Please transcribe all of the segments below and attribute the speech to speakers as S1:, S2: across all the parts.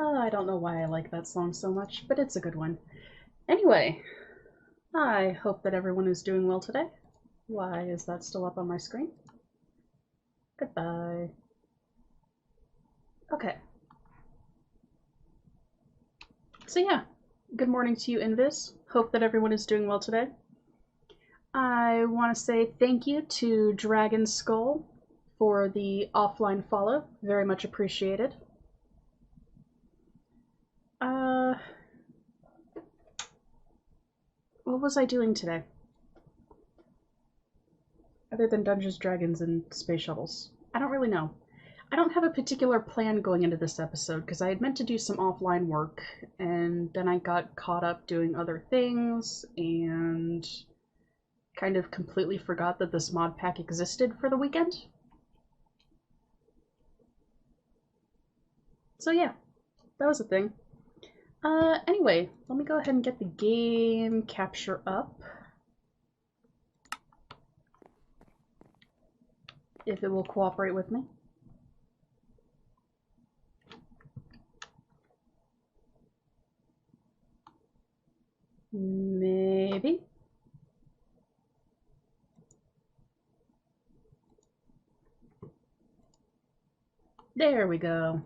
S1: I don't know why I like that song so much, but it's a good one. Anyway, I hope that everyone is doing well today. Why is that still up on my screen? Goodbye. Okay. So yeah, good morning to you, Invis. Hope that everyone is doing well today. I want to say thank you to Dragon Skull for the offline follow. Very much appreciated. What was I doing today? Other than Dungeons, Dragons, and Space Shuttles. I don't really know. I don't have a particular plan going into this episode because I had meant to do some offline work and then I got caught up doing other things and kind of completely forgot that this mod pack existed for the weekend. So yeah, that was a thing. Anyway, let me go ahead and get the game capture up. If it will cooperate with me. Maybe. There we go.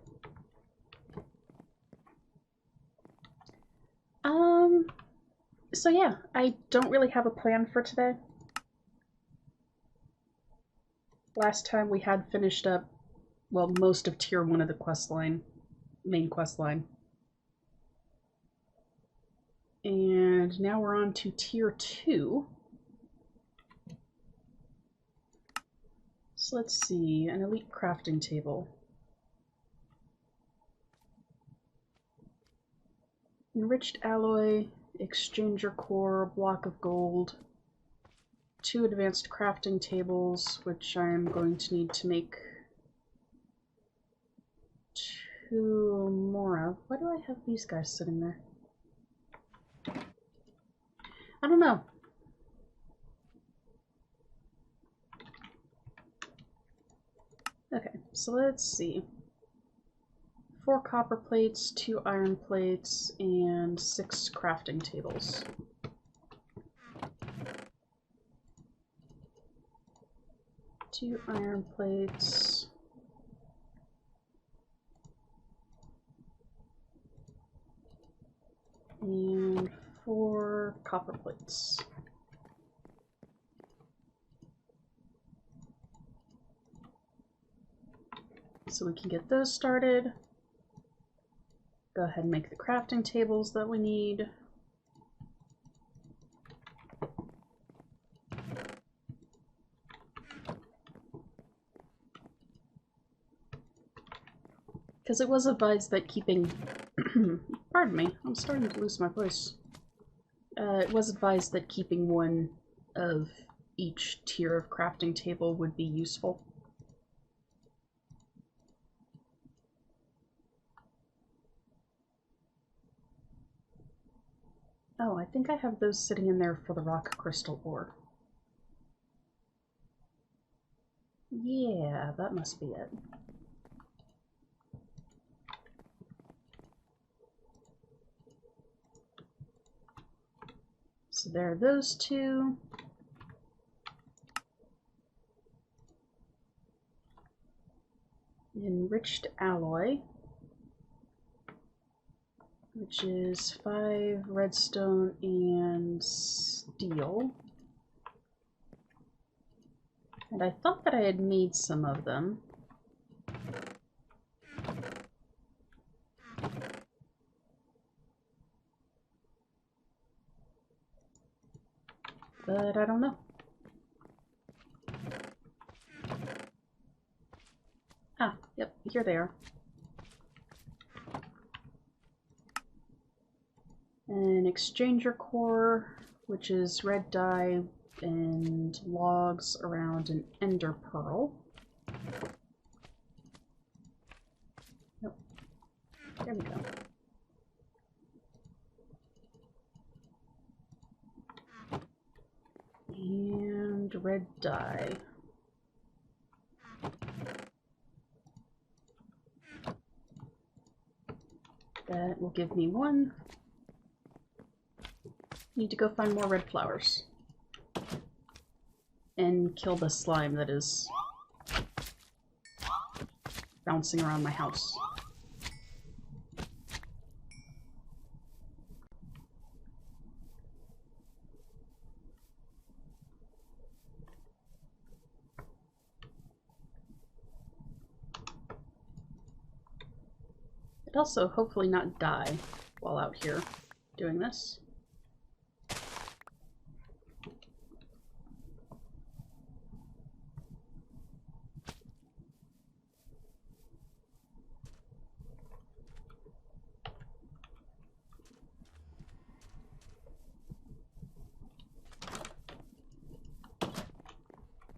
S1: So yeah, I don't really have a plan for today. Last time we had finished up, well, most of Tier 1 of the quest line, main quest line. And now we're on to Tier 2. So let's see, an elite crafting table. Enriched alloy, exchanger core, block of gold, 2 advanced crafting tables, which I'm going to need to make 2 more of. Why do I have these guys sitting there? I don't know. Okay, so let's see. 4 copper plates, 2 iron plates, and 6 crafting tables. Two iron plates. And 4 copper plates. So we can get those started. Go ahead and make the crafting tables that we need. Because it was advised that keeping... Pardon me, I'm starting to lose my voice. It was advised that keeping 1 of each tier of crafting table would be useful. Oh, I think I have those sitting in there for the rock crystal ore. Yeah, that must be it. So there are those 2. Enriched alloy, which is 5 redstone and steel. And I thought that I had made some of them. But I don't know. Ah, yep, here they are. An exchanger core, which is red dye and logs around an ender pearl. Nope. There we go. And red dye. That will give me one. Need to go find more red flowers. And kill the slime that is bouncing around my house. I'd also hopefully not die while out here doing this.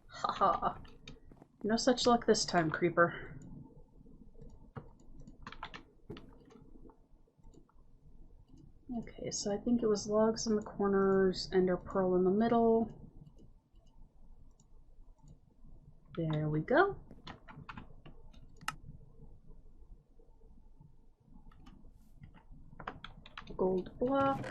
S1: Haha. No such luck this time, creeper. Okay, so I think it was logs in the corners, ender pearl in the middle. There we go. Gold block.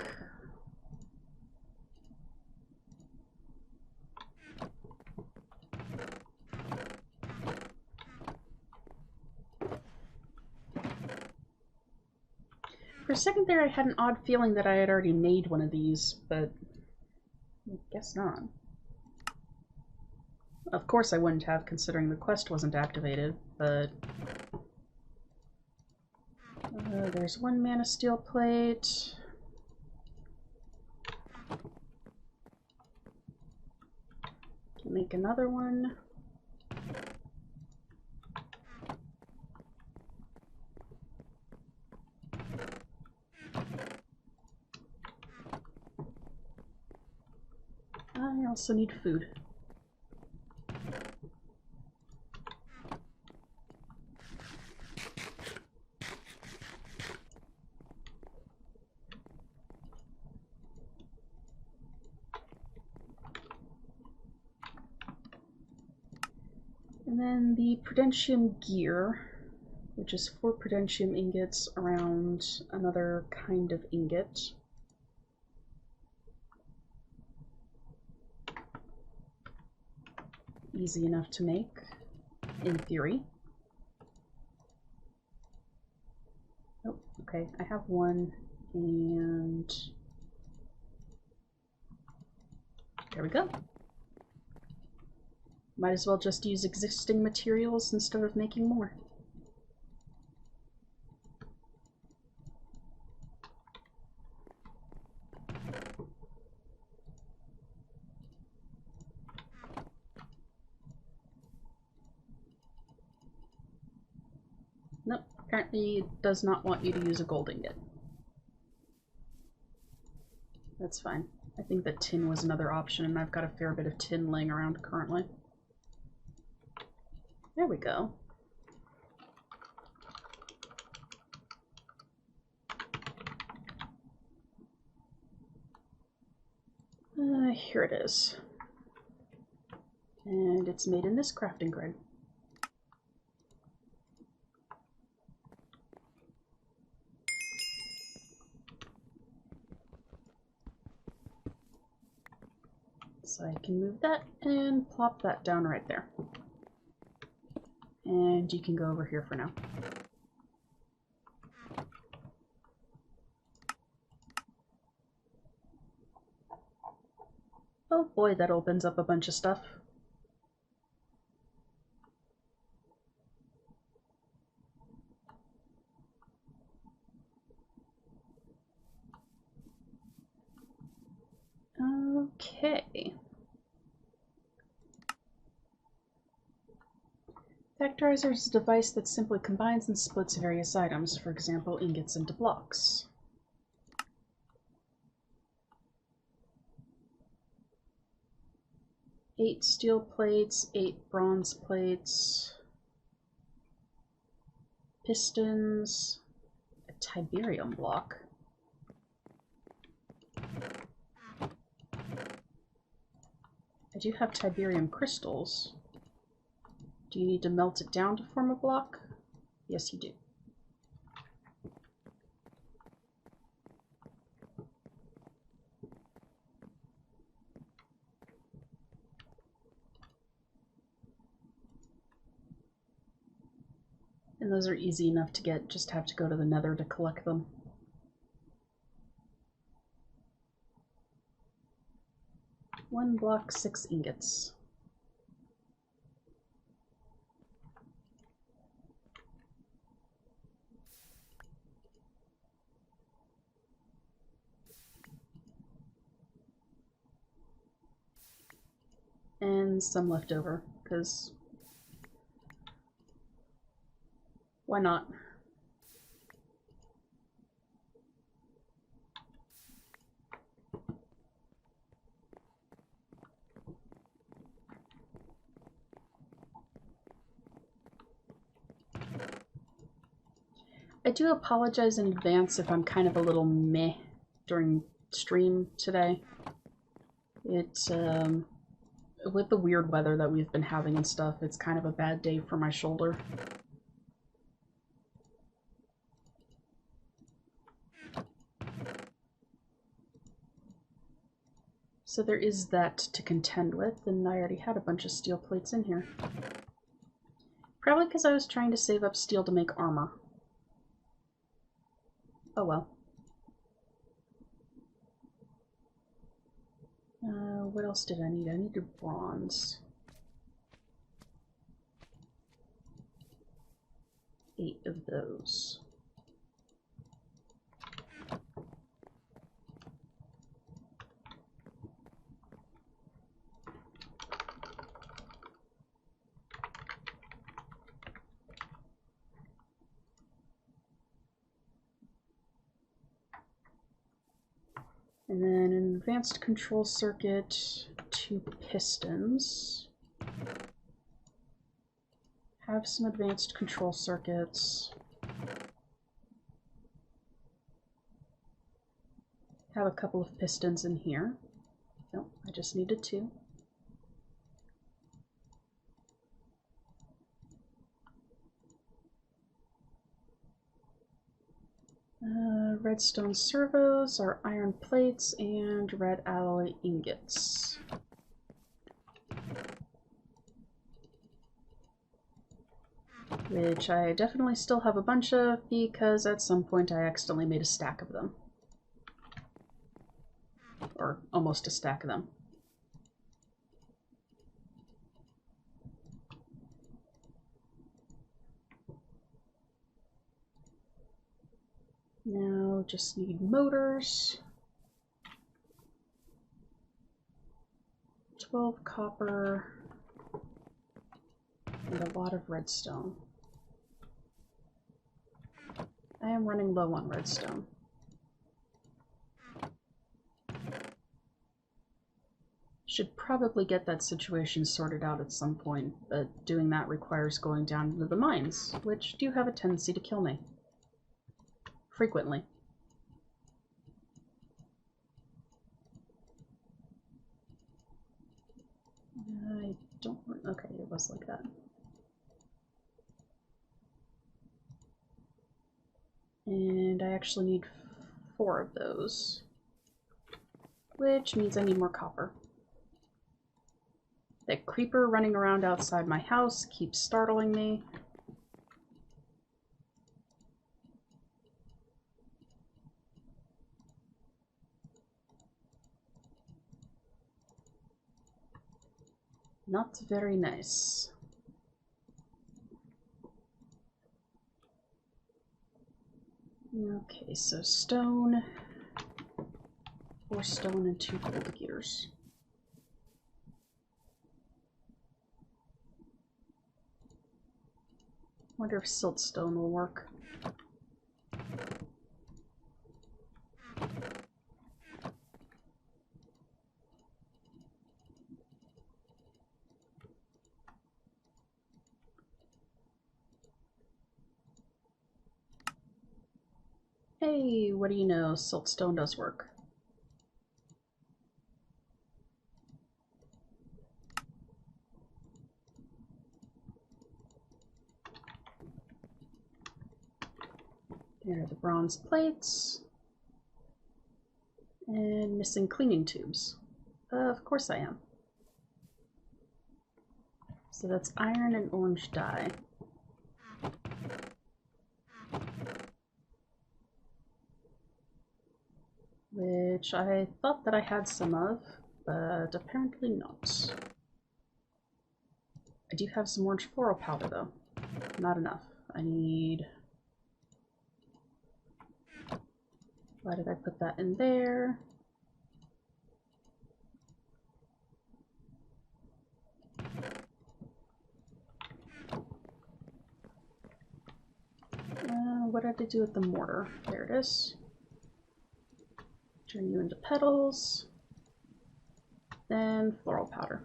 S1: For a second there, I had an odd feeling that I had already made one of these, but I guess not. Of course I wouldn't have, considering the quest wasn't activated, but... there's one mana steel plate. Can make another one. I also need food. And then the Prudentium gear, which is 4 Prudentium ingots around another kind of ingot. Easy enough to make, in theory. Oh, okay, I have one, and there we go. Might as well just use existing materials instead of making more. Nope, apparently it does not want you to use a gold ingot. That's fine. I think that tin was another option, and I've got a fair bit of tin laying around currently. There we go. Here it is. And it's made in this crafting grid. So I can move that and plop that down right there. And you can go over here for now. Oh boy, that opens up a bunch of stuff. Okay. Factorizer is a device that simply combines and splits various items, for example, ingots into blocks. Eight steel plates, 8 bronze plates, pistons, a Tiberium block. I do have Tiberium crystals. Do you need to melt it down to form a block? Yes, you do. And those are easy enough to get, just have to go to the nether to collect them. One block, 6 ingots. And some left over, because why not? I do apologize in advance if I'm kind of a little meh during stream today. It's, with the weird weather that we've been having and stuff, it's kind of a bad day for my shoulder. So there is that to contend with, and I already had a bunch of steel plates in here. Probably because I was trying to save up steel to make armor. Oh well. What else did I need? I needed bronze. 8 of those. And then an advanced control circuit, 2 pistons. Have some advanced control circuits. Have a couple of pistons in here. Nope, I just needed 2. Redstone servos are iron plates and red alloy ingots. Which I definitely still have a bunch of because at some point I accidentally made a stack of them. Or almost a stack of them. Now just need motors. 12 copper. And a lot of redstone. I am running low on redstone. Should probably get that situation sorted out at some point, but doing that requires going down into the mines, which do have a tendency to kill me. Frequently. I don't... Okay, it was like that. And I actually need 4 of those. Which means I need more copper. That creeper running around outside my house keeps startling me. Not very nice. Okay, so stone, 4 stone and 2 gold gears. Wonder if siltstone will work. Hey, what do you know? Siltstone does work. There are the bronze plates. And missing cleaning tubes. Of course I am. So that's iron and orange dye. Which I thought that I had some of, but apparently not. I do have some orange floral powder, though. Not enough. I need... Why did I put that in there? What did I do with the mortar? There it is. Turn you into petals. Then floral powder.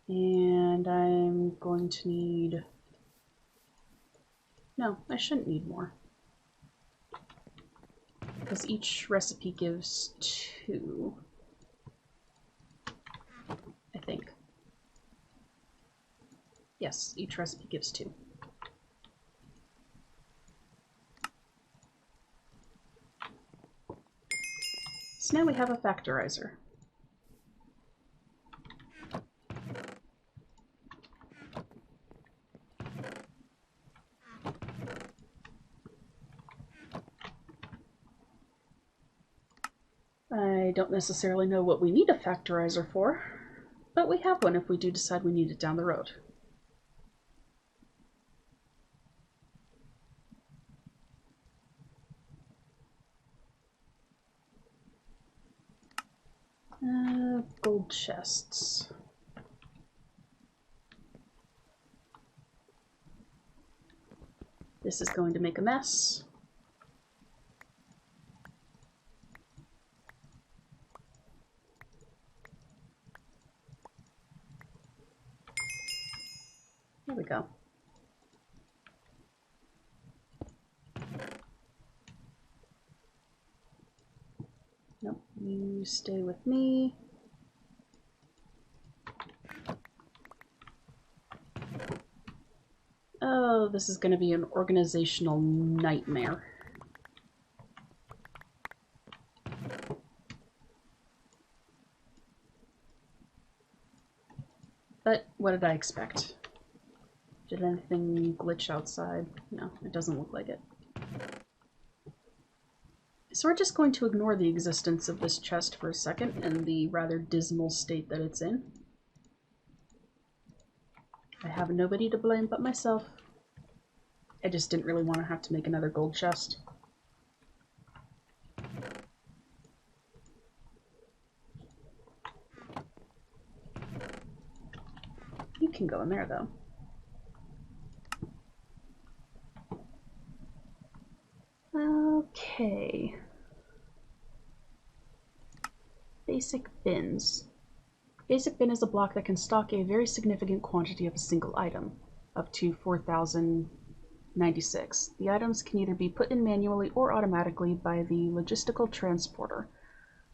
S1: And I'm going to need... No, I shouldn't need more. Because each recipe gives 2. I think. Yes, each recipe gives 2. So now we have a factorizer. I don't necessarily know what we need a factorizer for, but we have one if we do decide we need it down the road. Gold chests. This is going to make a mess. There we go. Nope, you stay with me. Oh, this is going to be an organizational nightmare. But what did I expect? Did anything glitch outside? No, it doesn't look like it. So we're just going to ignore the existence of this chest for a second and the rather dismal state that it's in. I have nobody to blame but myself. I just didn't really want to have to make another gold chest. You can go in there, though. Okay. Basic bins. Basic bin is a block that can stock a very significant quantity of a single item, up to 4,096. The items can either be put in manually or automatically by the logistical transporter.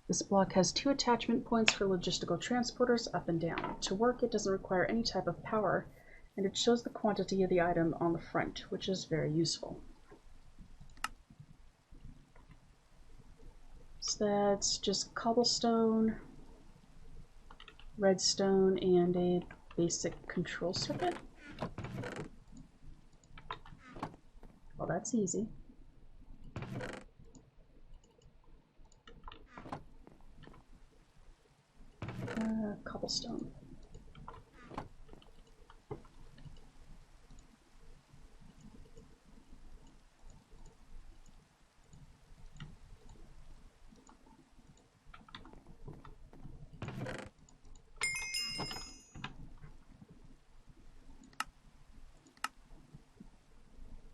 S1: This block has 2 attachment points for logistical transporters up and down. To work, it doesn't require any type of power, and it shows the quantity of the item on the front, which is very useful. So that's just cobblestone, redstone, and a basic control circuit. Well, that's easy. Cobblestone.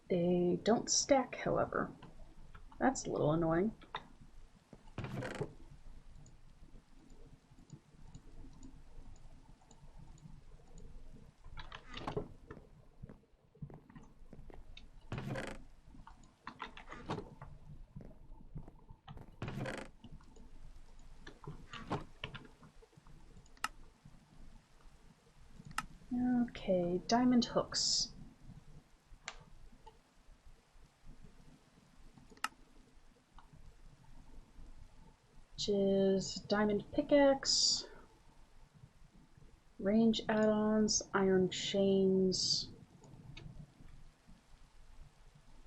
S1: They don't stack, however. That's a little annoying. Okay, diamond hooks. Which is diamond pickaxe, Range add-ons, iron chains.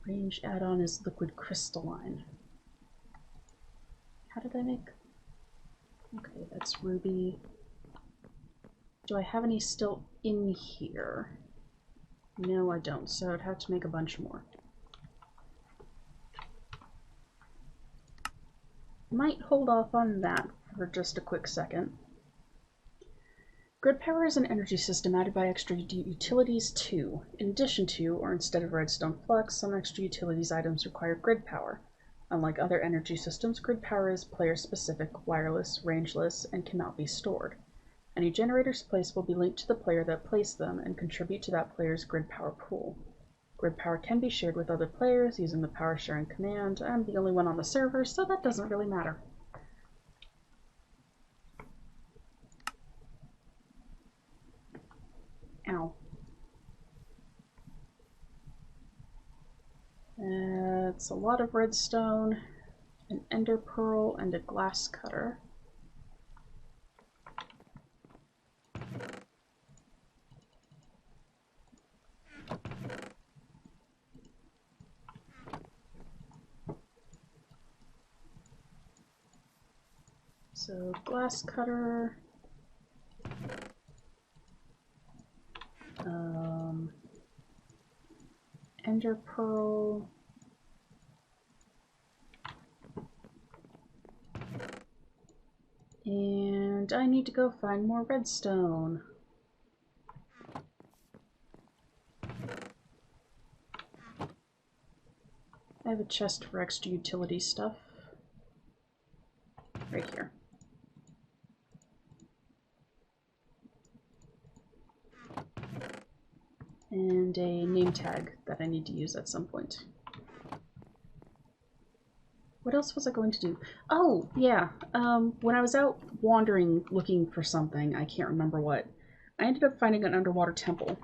S1: Range add-on is liquid crystalline. How did I make? Okay, that's ruby. Do I have any still in here? No, I don't, so I'd have to make a bunch more. Might hold off on that for just a quick second. Grid power is an energy system added by extra utilities to. In addition to, or instead of redstone flux, some extra utilities items require grid power. Unlike other energy systems, grid power is player-specific, wireless, rangeless, and cannot be stored. Any generators placed will be linked to the player that placed them and contribute to that player's grid power pool. Grid power can be shared with other players using the power sharing command. I'm the only one on the server, so that doesn't really matter. Ow. It's a lot of redstone, an ender pearl, and a glass cutter. So glass cutter, ender pearl, and I need to go find more redstone. I have a chest for extra utility stuff right here. And a name tag that I need to use at some point. What else was I going to do? Oh, yeah. When I was out wandering looking for something, I can't remember what, I ended up finding an underwater temple.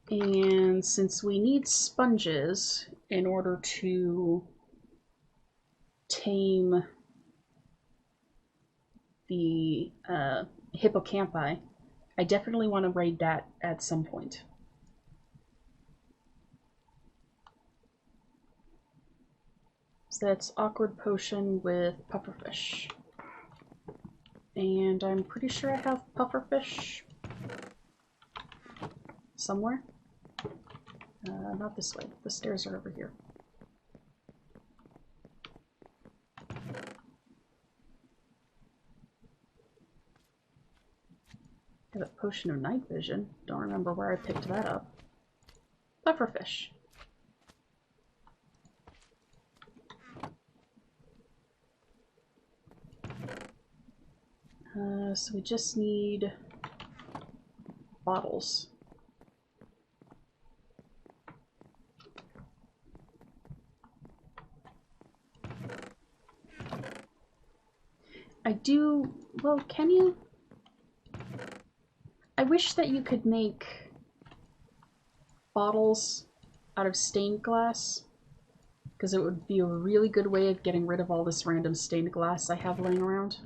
S1: And since we need sponges in order to tame the hippocampi, I definitely want to raid that at some point. So that's awkward potion with pufferfish. And I'm pretty sure I have pufferfish somewhere. Not this way. The stairs are over here. I have a potion of night vision. Don't remember where I picked that up. Pufferfish. So we just need bottles. I do... Well, can you? I wish that you could make bottles out of stained glass, because it would be a really good way of getting rid of all this random stained glass I have laying around.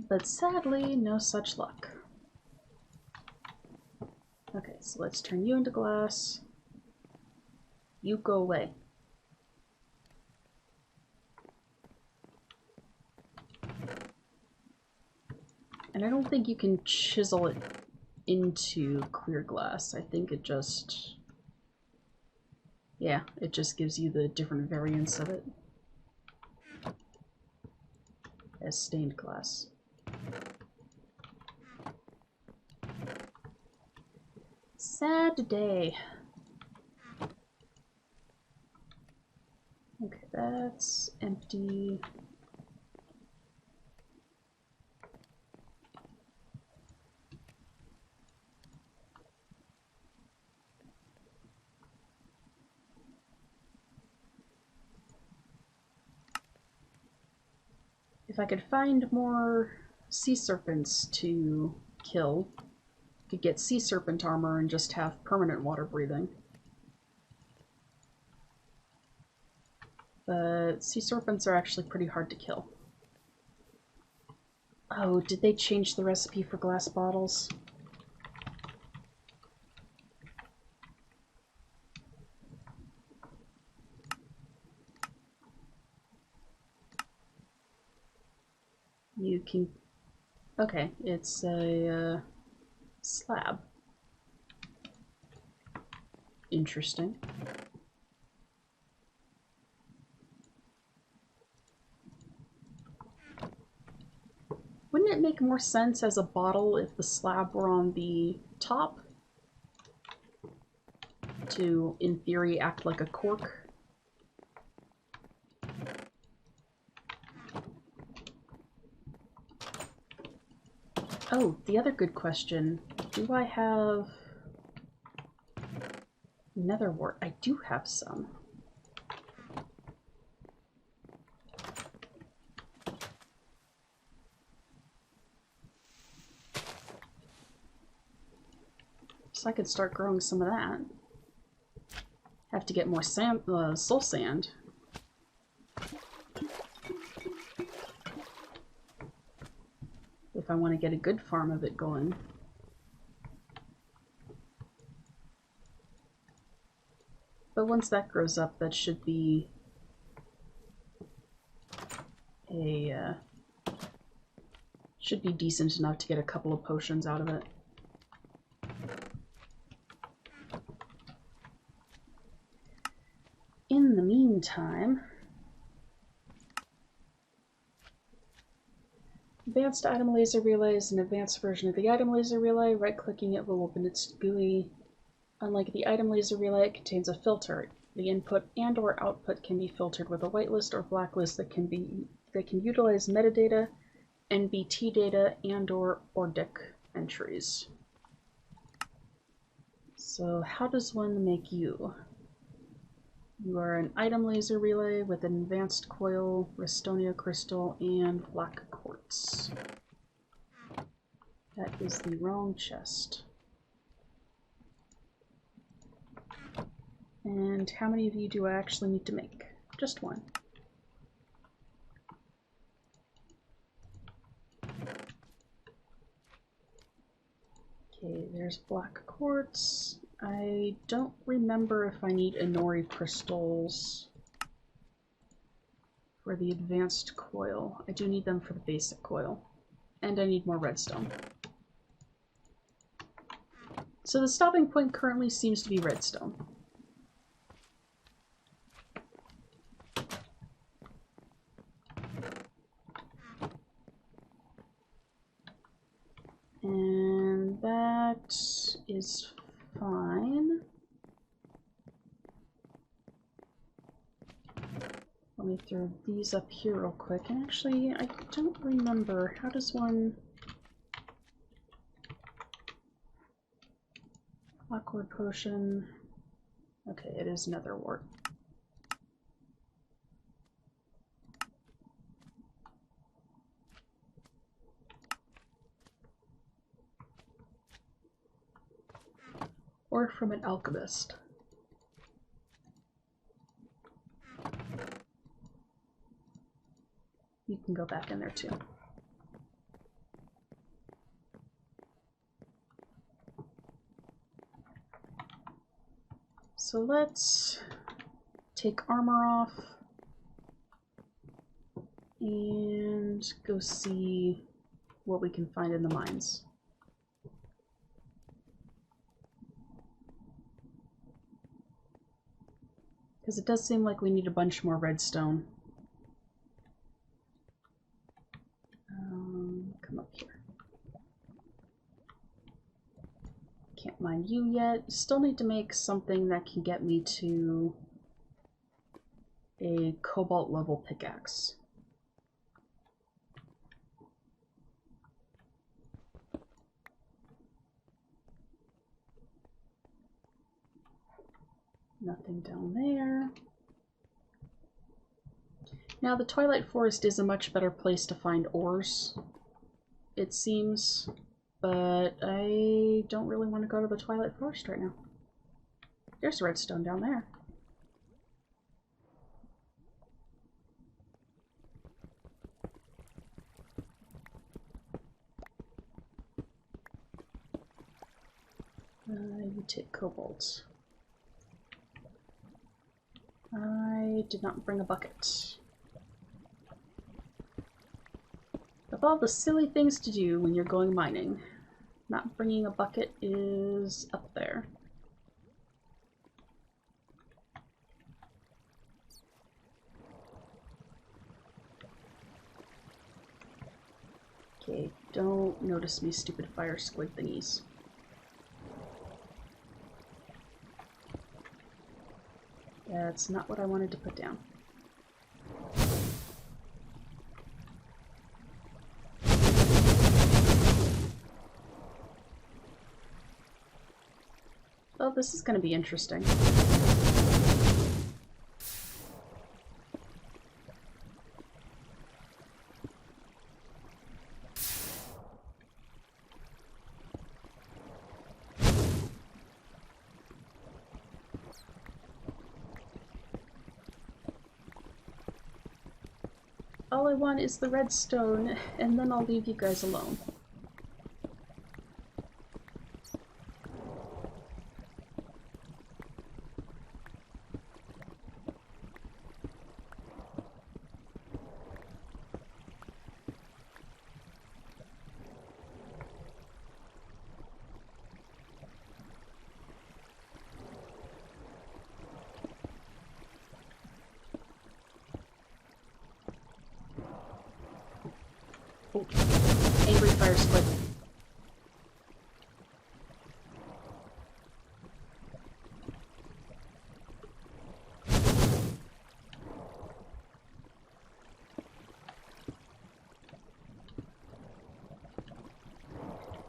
S1: But sadly, no such luck. Okay, so let's turn you into glass. You go away. And I don't think you can chisel it into clear glass. I think it just... yeah, it just gives you the different variants of it as stained glass. Sad day. Okay, that's empty. If I could find more sea serpents to kill, could get sea serpent armor and just have permanent water breathing. But sea serpents are actually pretty hard to kill. Oh, did they change the recipe for glass bottles? You can... Okay, it's a slab. Interesting. Wouldn't it make more sense as a bottle if the slab were on the top? To, in theory, act like a cork? Oh, the other good question. Do I have nether wart? I do have some. So I could start growing some of that. Have to get more soul sand. If I want to get a good farm of it going. But once that grows up, that should be a should be decent enough to get a couple of potions out of it. In the meantime, advanced item laser relay is an advanced version of the item laser relay. Right-clicking it will open its GUI. Unlike the item laser relay, it contains a filter. The input and or output can be filtered with a whitelist or blacklist that can utilize metadata, NBT data, and or ORDIC entries. So how does one make you? You are an item laser relay with an advanced coil, Restonia crystal, and black quartz. That is the wrong chest. And how many of you do I actually need to make? Just one. Okay, there's black quartz. I don't remember if I need Inori crystals for the advanced coil. I do need them for the basic coil. And I need more redstone. So the stopping point currently seems to be redstone. And that is fine. Let me throw these up here real quick. And actually, I don't remember. How does one... Awkward potion. Okay, it is nether wart. Or from an alchemist. You can go back in there too. So let's take armor off and go see what we can find in the mines. Because it does seem like we need a bunch more redstone. Come up here. Can't mine you yet. Still need to make something that can get me to a cobalt level pickaxe. Nothing down there. Now the Twilight Forest is a much better place to find ores, it seems, but I don't really want to go to the Twilight Forest right now. There's redstone down there. You take cobalt. I did not bring a bucket. Of all the silly things to do when you're going mining, not bringing a bucket is up there. Okay, don't notice me, stupid fire squid thingies. That's not what I wanted to put down. Well, this is going to be interesting. All I want is the redstone, and then I'll leave you guys alone. Oh, angry fire squid.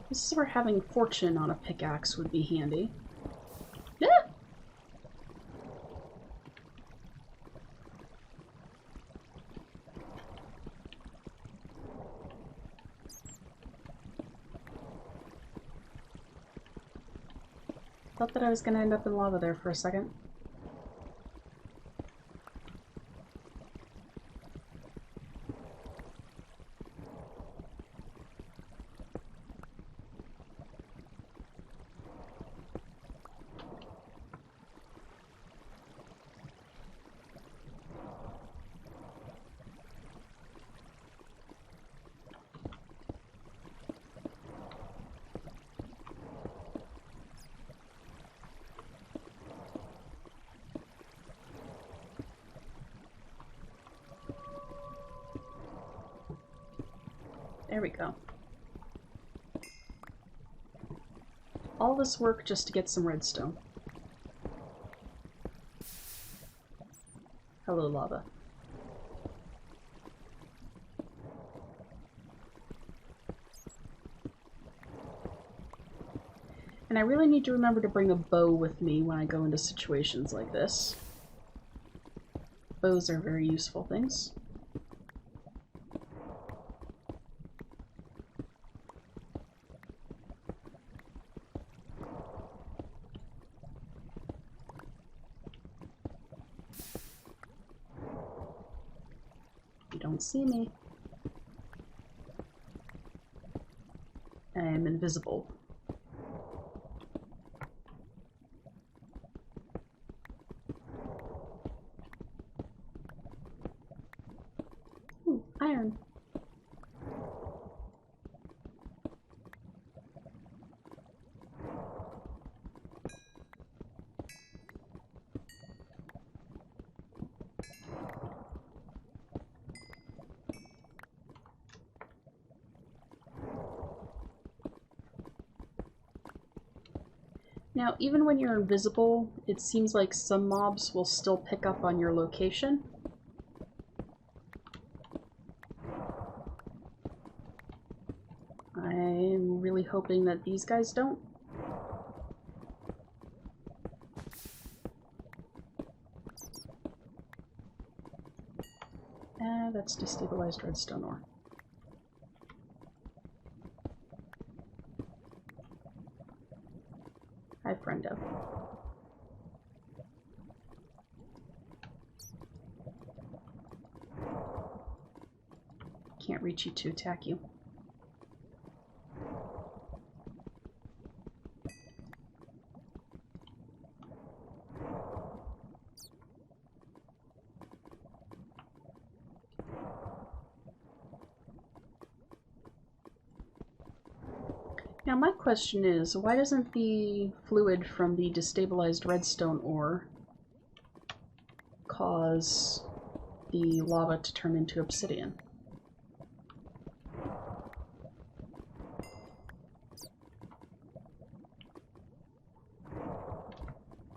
S1: This is where having fortune on a pickaxe would be handy. Yeah. Thought that I was gonna end up in lava there for a second. There we go. All this work just to get some redstone. Hello, lava. And I really need to remember to bring a bow with me when I go into situations like this. Bows are very useful things. You don't see me. I am invisible. Ooh, iron. Now, even when you're invisible, it seems like some mobs will still pick up on your location. I'm really hoping that these guys don't. That's destabilized redstone ore. friendo. Can't reach you to attack you. Now my question is, why doesn't the fluid from the destabilized redstone ore cause the lava to turn into obsidian?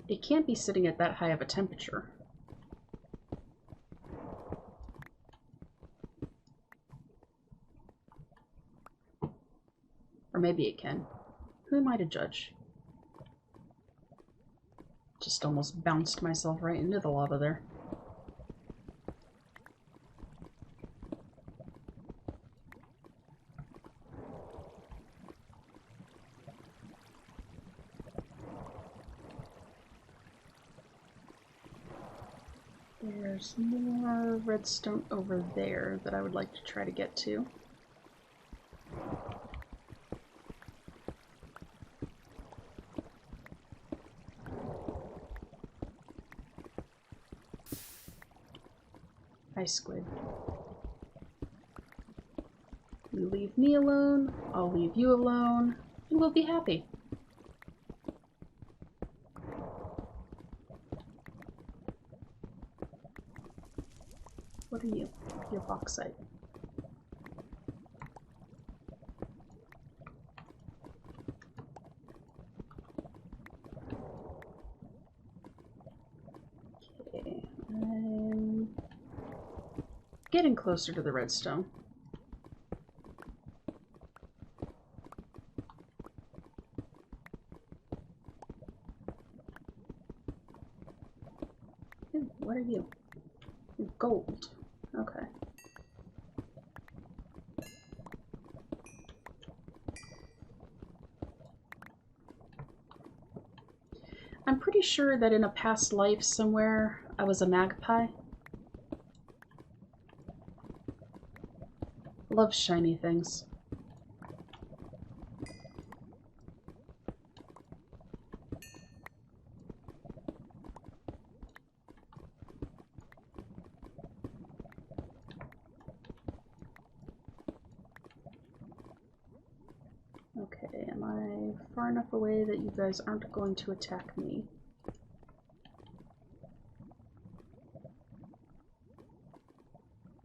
S1: It can't be sitting at that high of a temperature. Or maybe it can. Who am I to judge? Just almost bounced myself right into the lava there. There's more redstone over there that I would like to try to get to. Hi, squid. You leave me alone, I'll leave you alone, and we'll be happy. What are you? You're bauxite. Okay, I'm getting closer to the redstone. Ooh, what are you? Gold. Okay. I'm pretty sure that in a past life somewhere I was a magpie. Love shiny things. Okay, am I far enough away that you guys aren't going to attack me?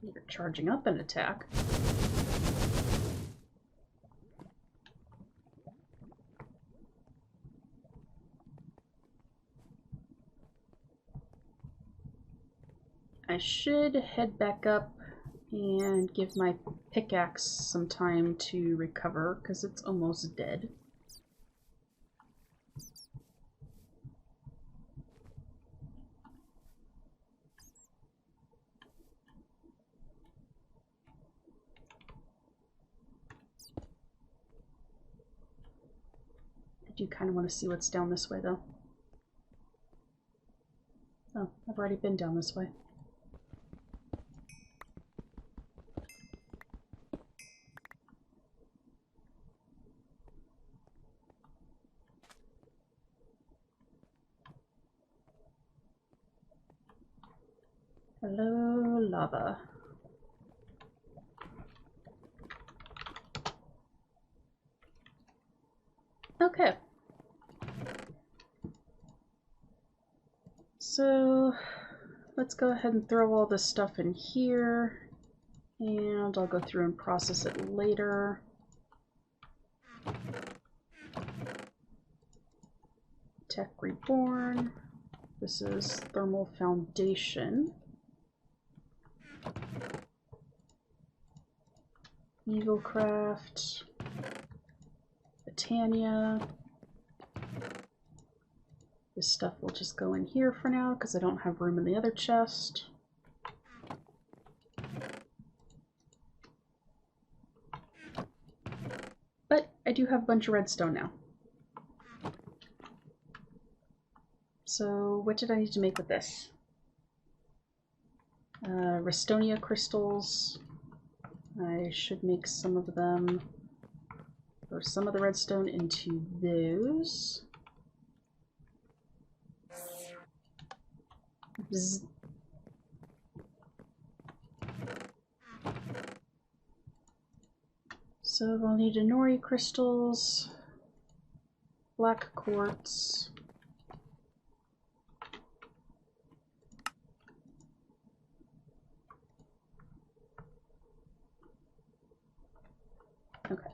S1: You're charging up an attack. I should head back up and give my pickaxe some time to recover, because it's almost dead. I do kind of want to see what's down this way, though. Oh, I've already been down this way. Hello, lava. Okay. So, let's go ahead and throw all this stuff in here, and I'll go through and process it later. Tech Reborn. This is Thermal Foundation. Eaglecraft. Britannia. This stuff will just go in here for now because I don't have room in the other chest. But I do have a bunch of redstone now. So what did I need to make with this? Restonia crystals. I should make some of them, or some of the redstone into those. Bzz. So I'll need Nori crystals, black quartz, okay.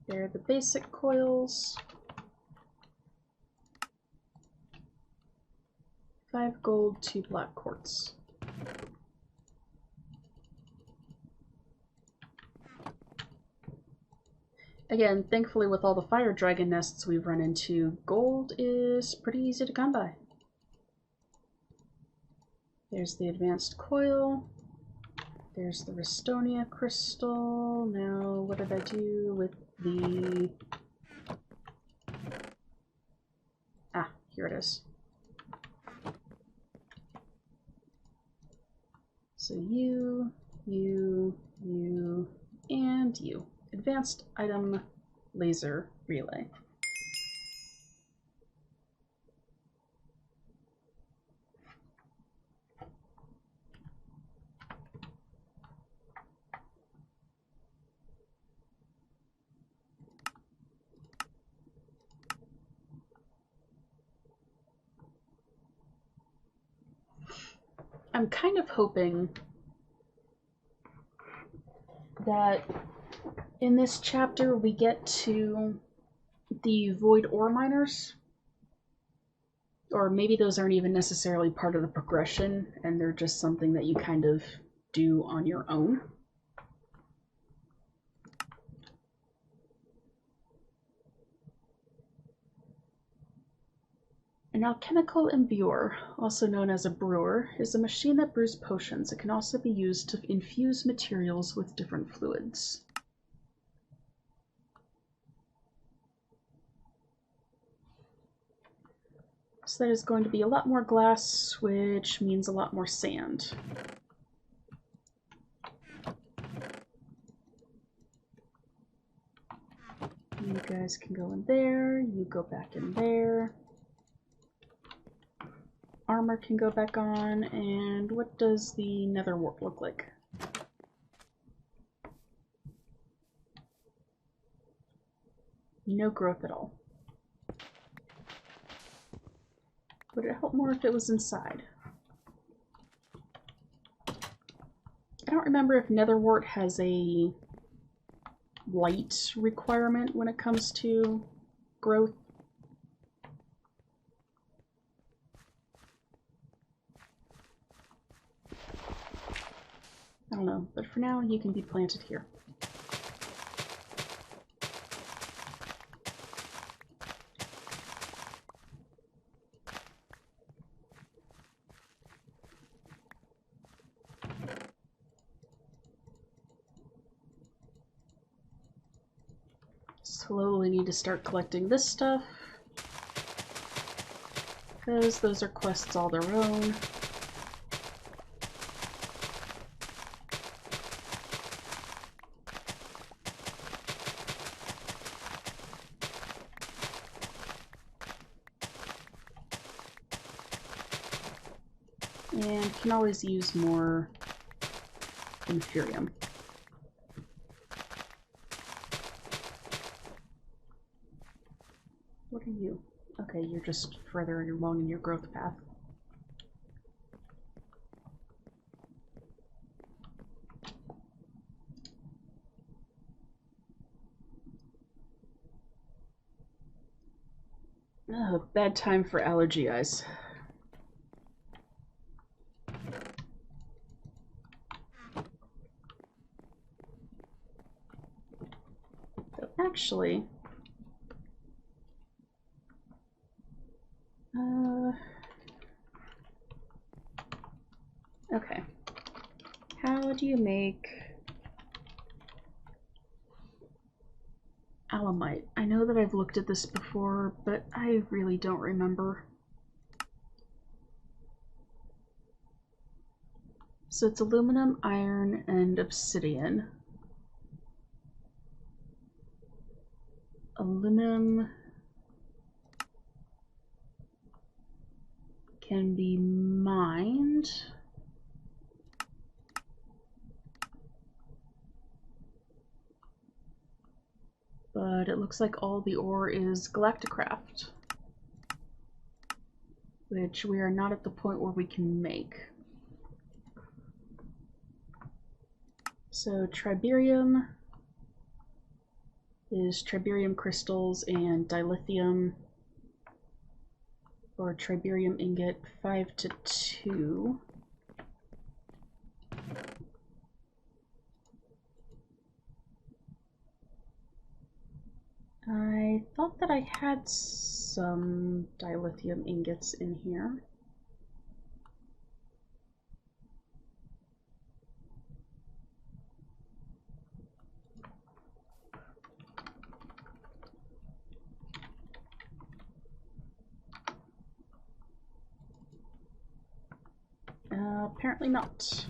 S1: They're the basic coils. 5 gold, 2 black quartz. Again, thankfully with all the fire dragon nests we've run into, gold is pretty easy to come by. There's the advanced coil. There's the Restonia crystal. Now, what did I do with the... Ah, here it is. So you, and you. Advanced item laser relay. I'm kind of hoping that in this chapter we get to the void ore miners, or maybe those aren't even necessarily part of the progression and they're just something that you kind of do on your own. An alchemical imbuer, also known as a brewer, is a machine that brews potions. It can also be used to infuse materials with different fluids. So there's going to be a lot more glass, which means a lot more sand. You guys can go in there, you go back in there. Armor can go back on, and what does the nether wart look like? No growth at all. Would it help more if it was inside? I don't remember if nether wart has a light requirement when it comes to growth. I don't know, but for now you can be planted here. Slowly need to start collecting this stuff, because those are quests all their own. And can always use more Inferium. What are you? Okay, you're just further along in your growth path. Oh, bad time for allergy eyes. So actually, okay. do you make alumite? I know that I've looked at this before, but I really don't remember. So it's aluminum, iron, and obsidian. Aluminum can be mined. But it looks like all the ore is Galacticraft, which we are not at the point where we can make. So triberium is triberium crystals and dilithium, or triberium ingot, 5 to 2. I thought that I had some dilithium ingots in here. Apparently not.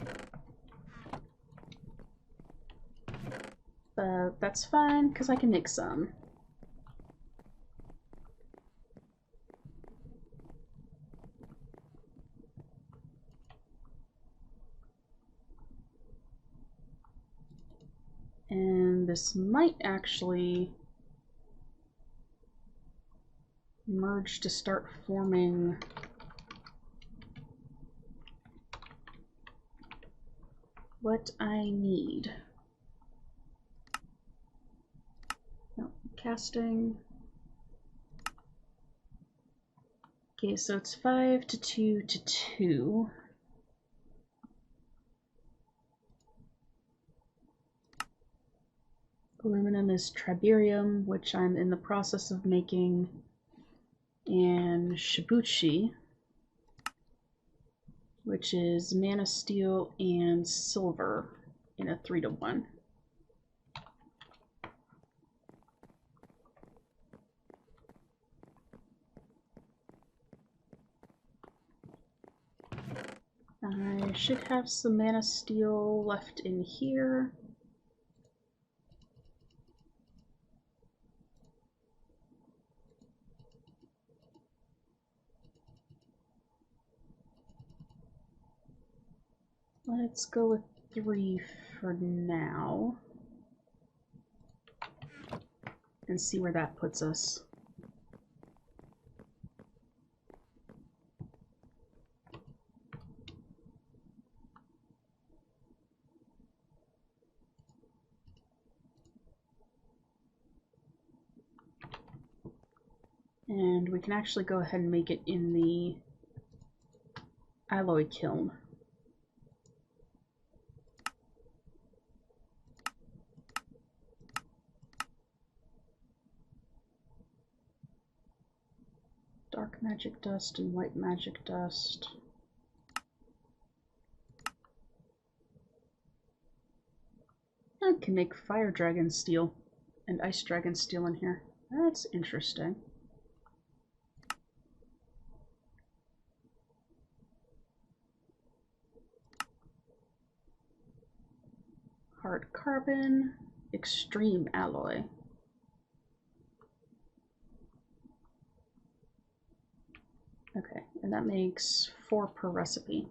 S1: But that's fine, because I can make some. And this might actually merge to start forming what I need. No, casting. Okay, so it's 5 to 2 to 2. Aluminum is triberium, which I'm in the process of making, and shibuchi, which is mana steel and silver in a 3 to 1. I should have some mana steel left in here. Let's go with 3 for now and see where that puts us. And we can actually go ahead and make it in the alloy kiln. Dark magic dust and white magic dust. I can make fire dragon steel and ice dragon steel in here. That's interesting. Hard carbon, extreme alloy. Okay, and that makes 4 per recipe.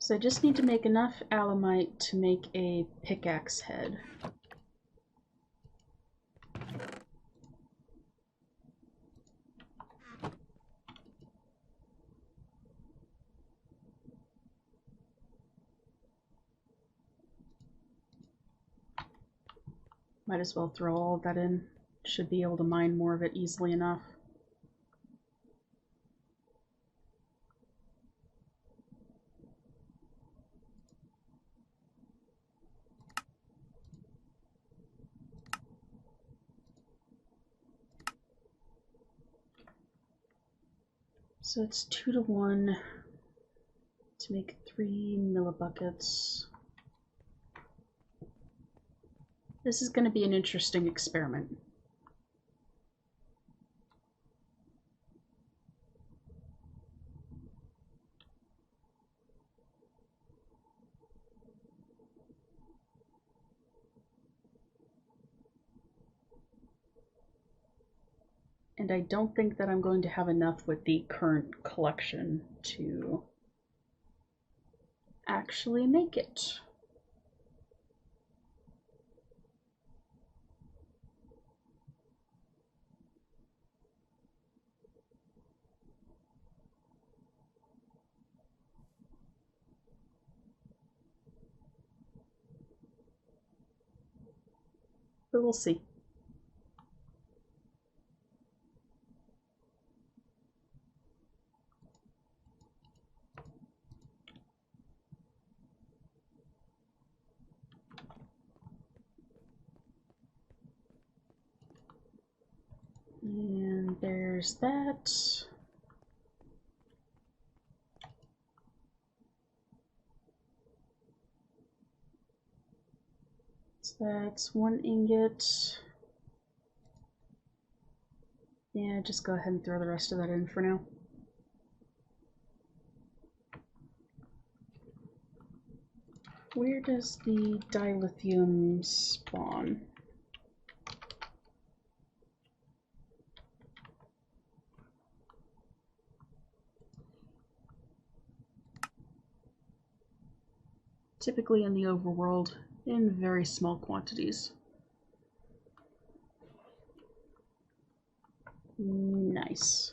S1: So I just need to make enough alumite to make a pickaxe head. Might as well throw all of that in. Should be able to mine more of it easily enough. So it's 2 to 1 to make 3 millibuckets. This is going to be an interesting experiment. And I don't think that I'm going to have enough with the current collection to actually make it. But we'll see. And there's that. So that's 1 ingot. Yeah, just go ahead and throw the rest of that in for now. Where does the dilithium spawn? Typically in the overworld, in very small quantities. Nice.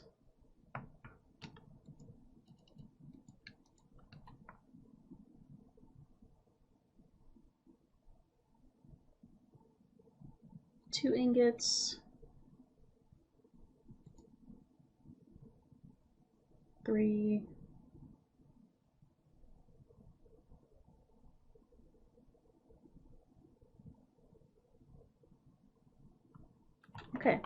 S1: Two ingots. 3. Okay.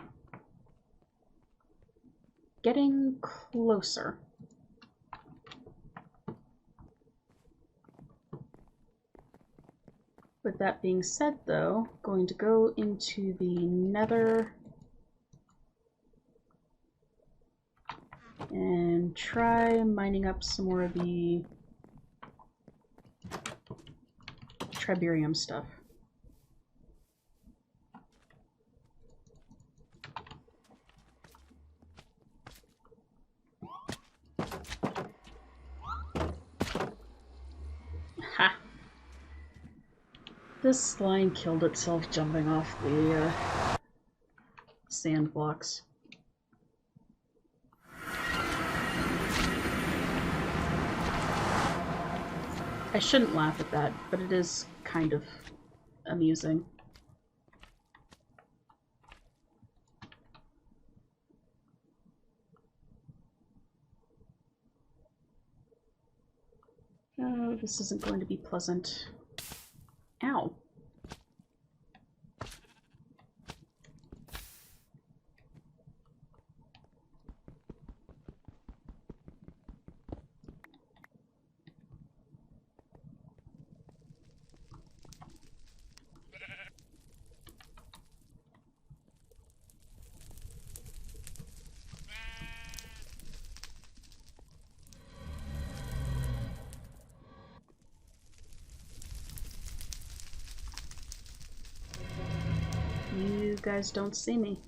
S1: Getting closer. With that being said, though, going to go into the nether and try mining up some more of the triberium stuff. Ha! This line killed itself jumping off the sand blocks. I shouldn't laugh at that, but it is kind of amusing. Oh, this isn't going to be pleasant. Ow. You guys don't see me.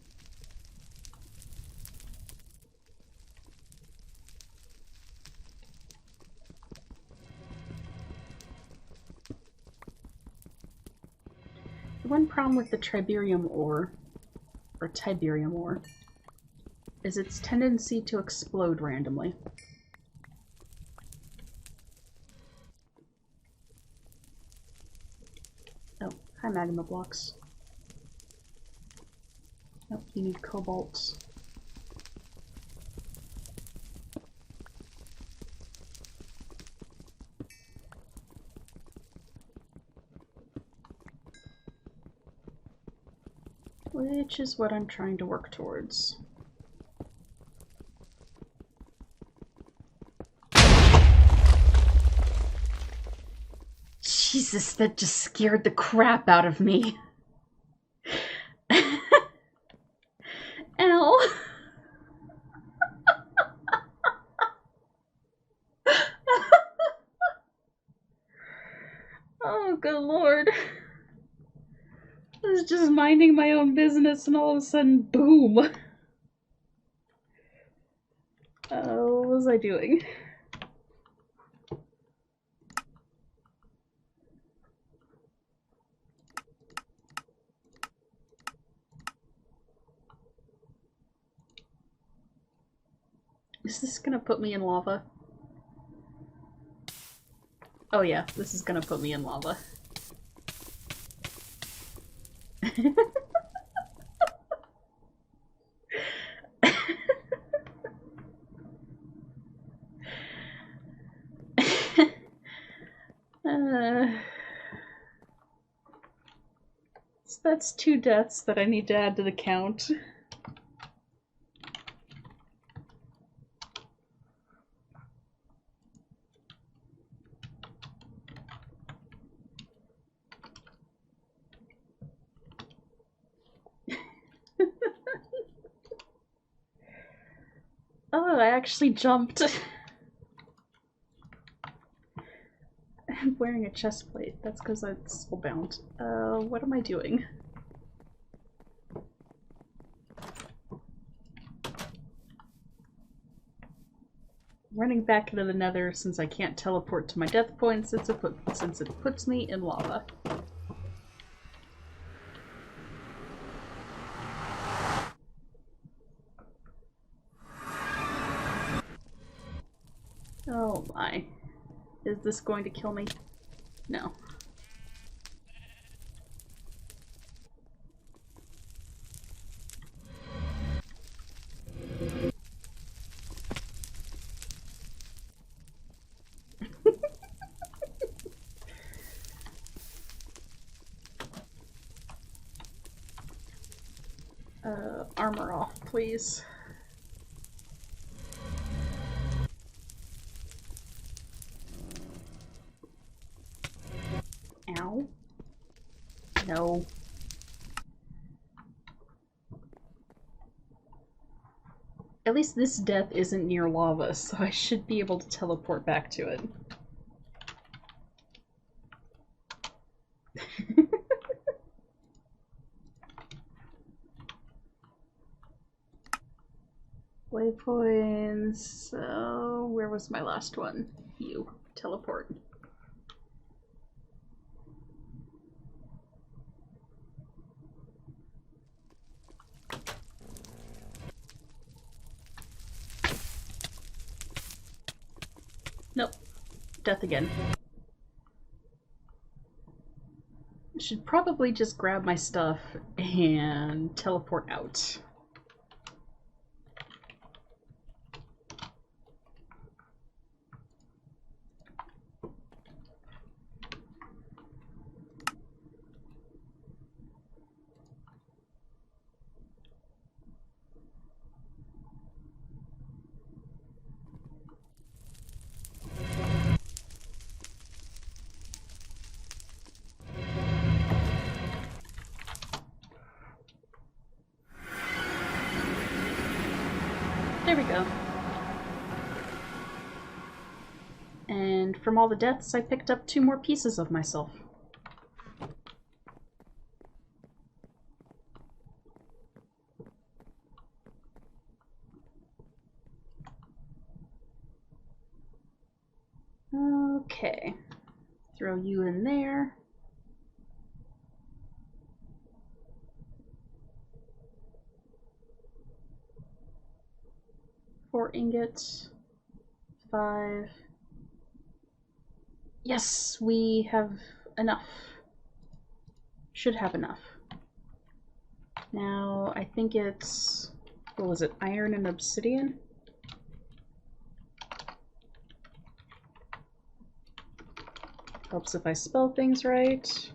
S1: The one problem with the triberium ore, or tiberium ore, is its tendency to explode randomly. Oh, hi magma blocks. Nope, you need cobalt. Which is what I'm trying to work towards. Jesus, that just scared the crap out of me. Ow. Oh, good lord. I was just minding my own business and all of a sudden, boom. What was I doing? Is this gonna put me in lava? Oh yeah, this is gonna put me in lava. So that's 2 deaths that I need to add to the count. Oh, I actually jumped. I'm wearing a chest plate. That's because I'm spellbound. What am I doing? Running back into the nether since I can't teleport to my death point since it puts me in lava. Oh my. Is this going to kill me? No. Armor off, please. Ow. No. At least this death isn't near lava, so I should be able to teleport back to it. Waypoints. So, where was my last one? You. Teleport. Nope. Death again. I should probably just grab my stuff and teleport out. There we go. And from all the deaths, I picked up 2 more pieces of myself. Okay. Throw you in there. Four ingots. 5. Yes, we have enough. Should have enough. Now, I think it's... what was it? Iron and obsidian? Helps if I spell things right.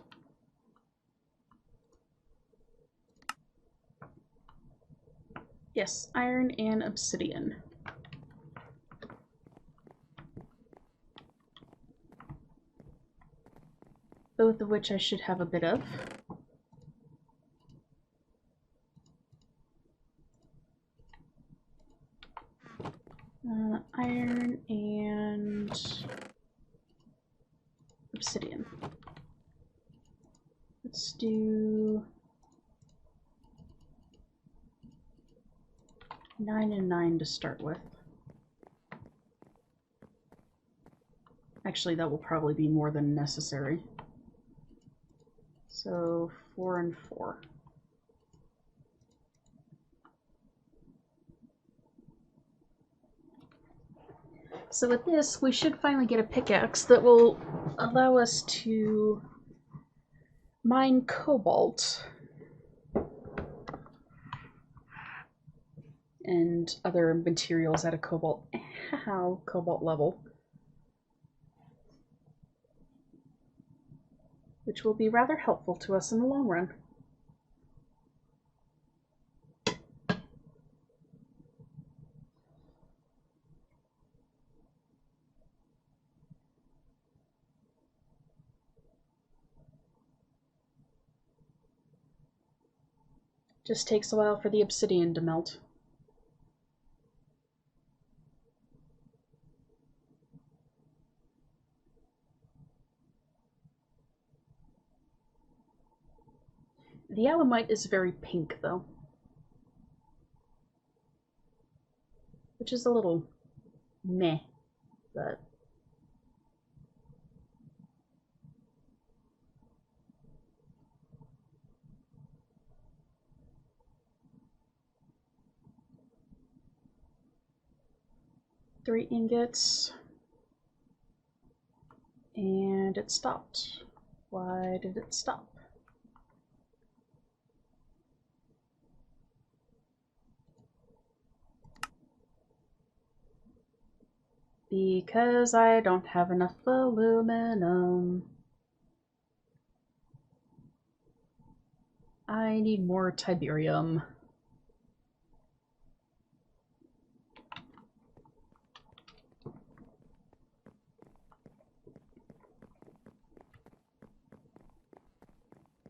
S1: Yes, iron and obsidian. both of which I should have a bit of. Iron and obsidian. Let's do 9 and 9 to start with. Actually, that will probably be more than necessary. So 4 and 4. So with this, we should finally get a pickaxe that will allow us to mine cobalt and other materials at a cobalt level, which will be rather helpful to us in the long run. Just takes a while for the obsidian to melt. The alumite is very pink, though, which is a little meh, but three ingots, and it stopped. Why did it stop? Because I don't have enough aluminum. I need more tiberium.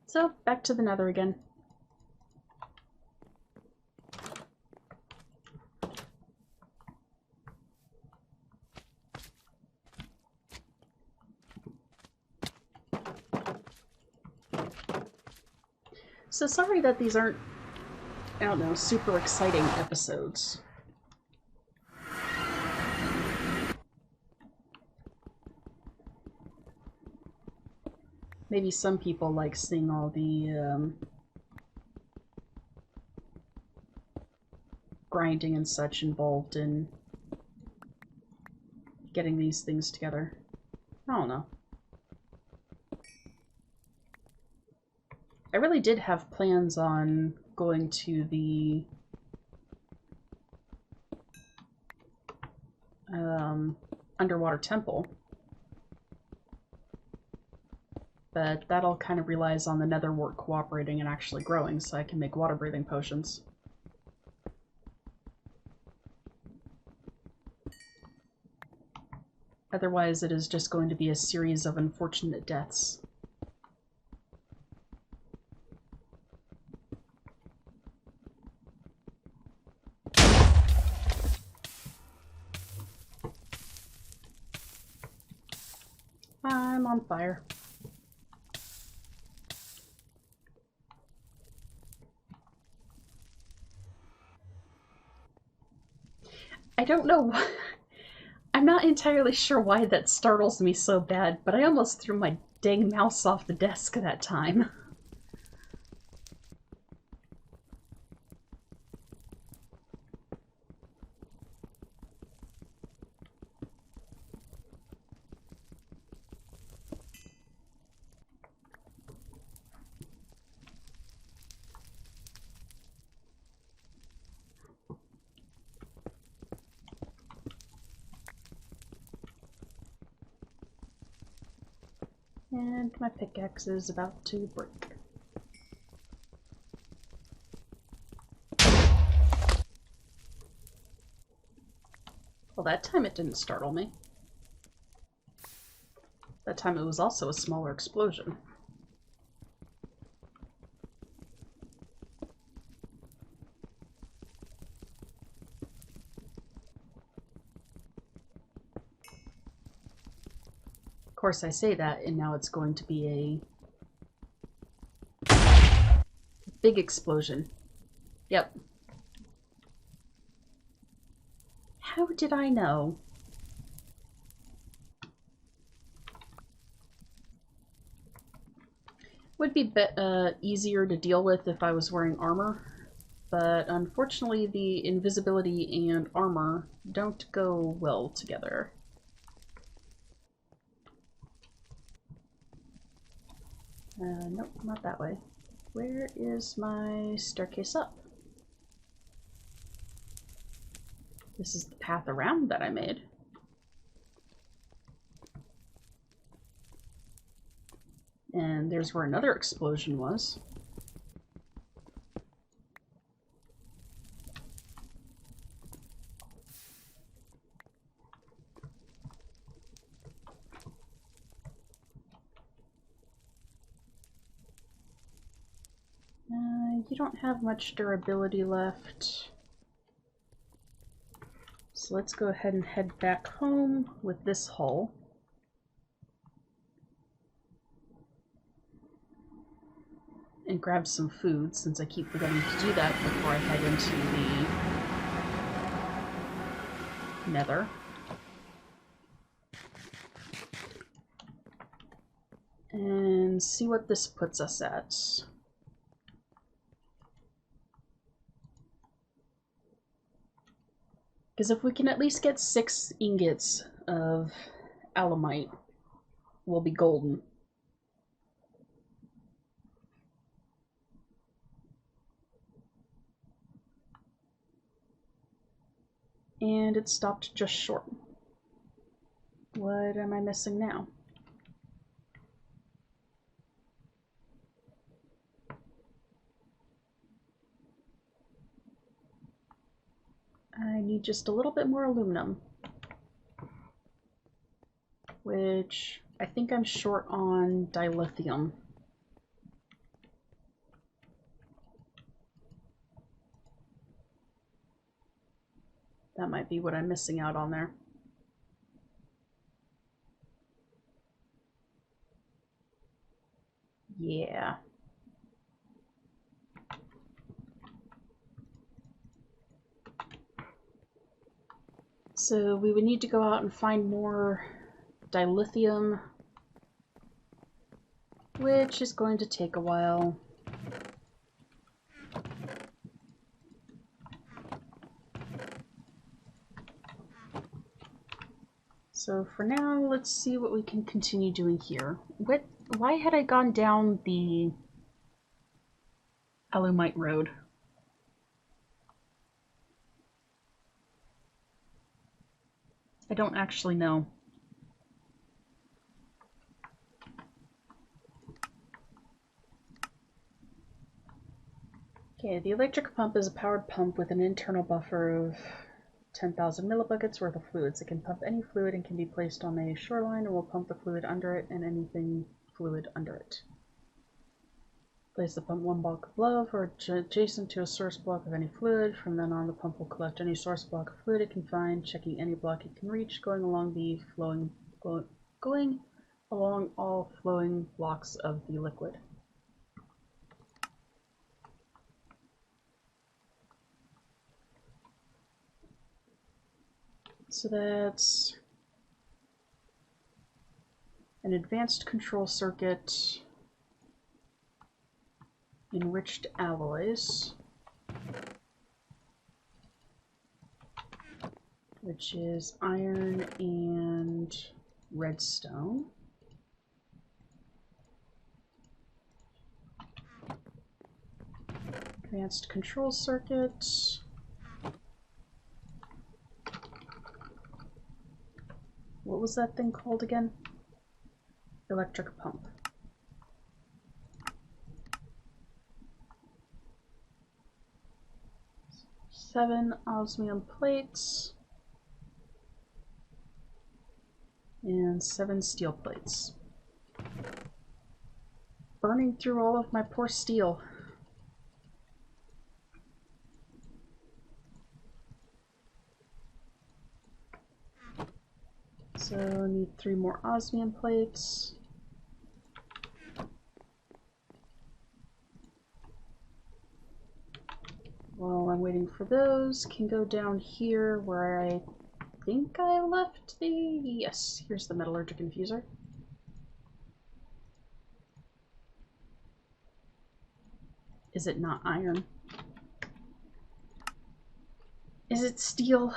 S1: So, back to the nether again. So sorry that these aren't, I don't know, super exciting episodes. Maybe some people like seeing all the grinding and such involved in getting these things together. I don't know. I really did have plans on going to the underwater temple, but that all kind of relies on the nether wart cooperating and actually growing so I can make water breathing potions. Otherwise, it is just going to be a series of unfortunate deaths. I'm on fire. I don't know. I'm not entirely sure why that startles me so bad, but I almost threw my dang mouse off the desk that time. And my pickaxe is about to break. Well, that time it didn't startle me. That time it was also a smaller explosion. Of course, I say that, and now it's going to be a big explosion. Yep. How did I know? Would be easier to deal with if I was wearing armor, but unfortunately the invisibility and armor don't go well together. Nope, not that way. Where is my staircase up? This is the path around that I made. And there's where another explosion was. You don't have much durability left. So let's go ahead and head back home with this hull. And grab some food, since I keep forgetting to do that before I head into the nether. And see what this puts us at. Because if we can at least get 6 ingots of alumite, we'll be golden. And it stopped just short. What am I missing now? I need just a little bit more aluminum, which I think I'm short on dilithium. That might be what I'm missing out on there. Yeah. So we would need to go out and find more dilithium, which is going to take a while. So for now, let's see what we can continue doing here. Why had I gone down the alumite road? I don't actually know. Okay, the electric pump is a powered pump with an internal buffer of 10,000 millibuckets worth of fluids. It can pump any fluid and can be placed on a shoreline, and will pump the fluid under it and anything fluid under it. Place the pump 1 block above or adjacent to a source block of any fluid. From then on, the pump will collect any source block of fluid it can find, checking any block it can reach, going along all flowing blocks of the liquid. So that's an advanced control circuit, enriched alloys, which is iron and redstone. Advanced control circuit. What was that thing called again? Electric pump. 7 osmium plates. And 7 steel plates. Burning through all of my poor steel. So I need 3 more osmium plates. While I'm waiting for those, can go down here where I think I left the... Yes, here's the metallurgic infuser. Is it not iron? Is it steel?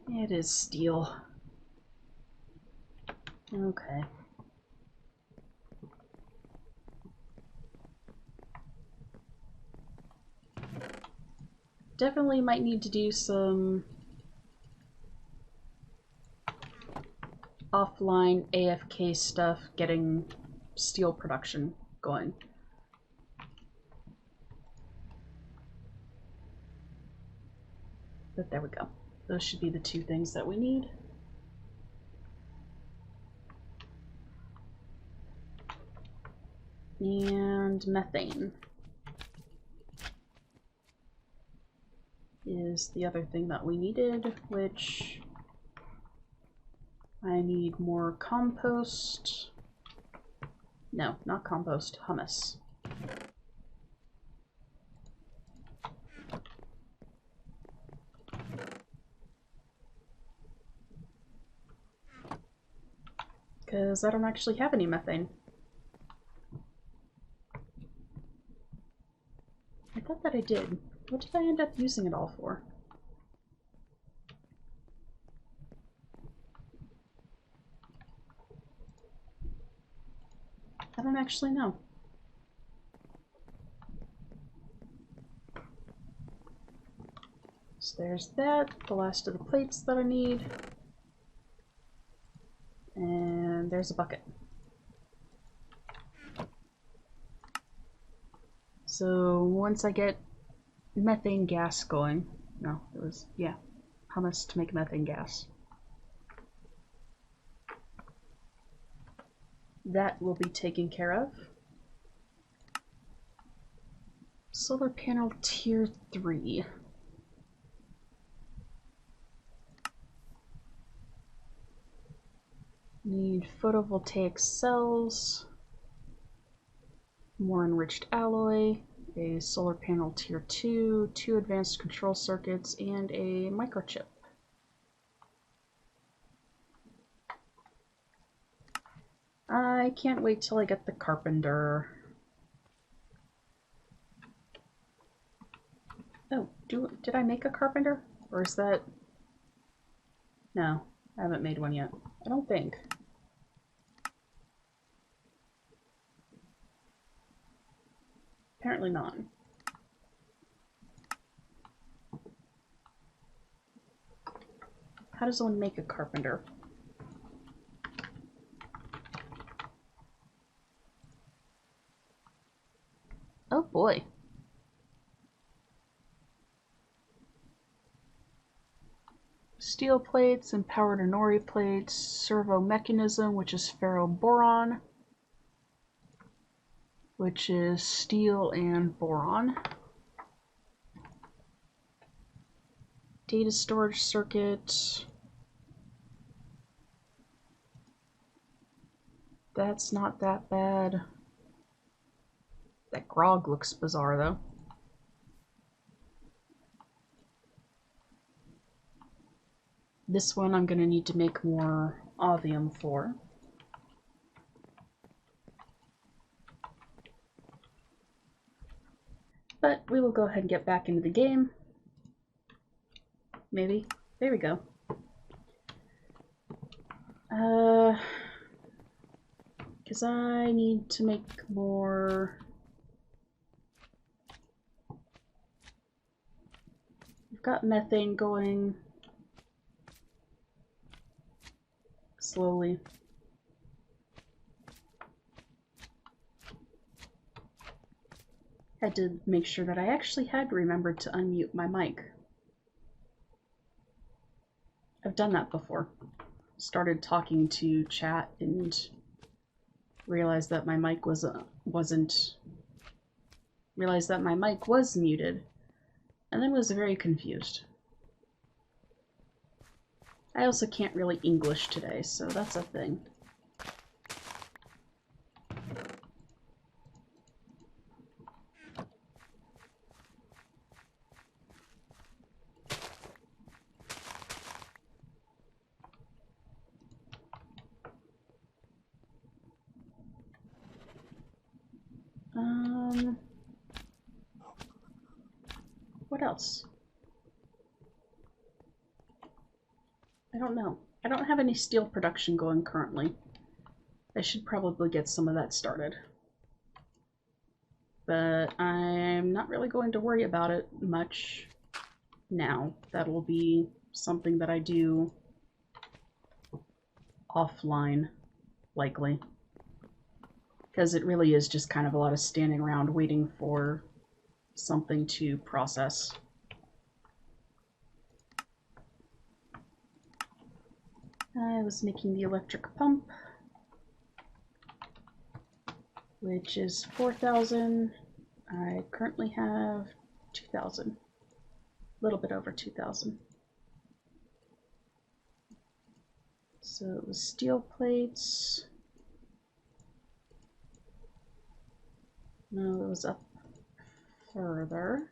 S1: It is steel. Okay. Definitely might need to do some offline AFK stuff, getting steel production going. But there we go. Those should be the 2 things that we need. And methane is the other thing that we needed, which I need more compost. No, not compost, humus. Because I don't actually have any methane. I thought that I did. What did I end up using it all for? I don't actually know. So there's that, the last of the plates that I need. And there's a bucket. So once I get methane gas going, no, it was, yeah, humus to make methane gas. That will be taken care of. Solar panel tier 3. Need photovoltaic cells, more enriched alloy, a solar panel tier 2, 2 advanced control circuits, and a microchip. I can't wait till I get the carpenter. Oh, did I make a carpenter? Or is that... No, I haven't made one yet. I don't think. Apparently not. How does one make a carpenter? Oh boy. Steel plates and power to nori plates, servo mechanism, which is ferroboron, which is steel and boron. Data storage circuit. That's not that bad. That grog looks bizarre though. This one I'm going to need to make more ovium for. But we will go ahead and get back into the game. Maybe. There we go. Because I need to make more... We've got methane going slowly. Had to make sure that I actually had remembered to unmute my mic. I've done that before. started talking to chat and realized that my mic was muted, and then was very confused. I also can't really English today, so that's a thing. What else? I don't know. I don't have any steel production going currently. I should probably get some of that started. But I'm not really going to worry about it much now. That'll be something that I do offline, likely. Because it really is just kind of a lot of standing around waiting for something to process. I was making the electric pump, which is 4,000. I currently have 2,000. A little bit over 2,000. So it was steel plates. No, it was up further.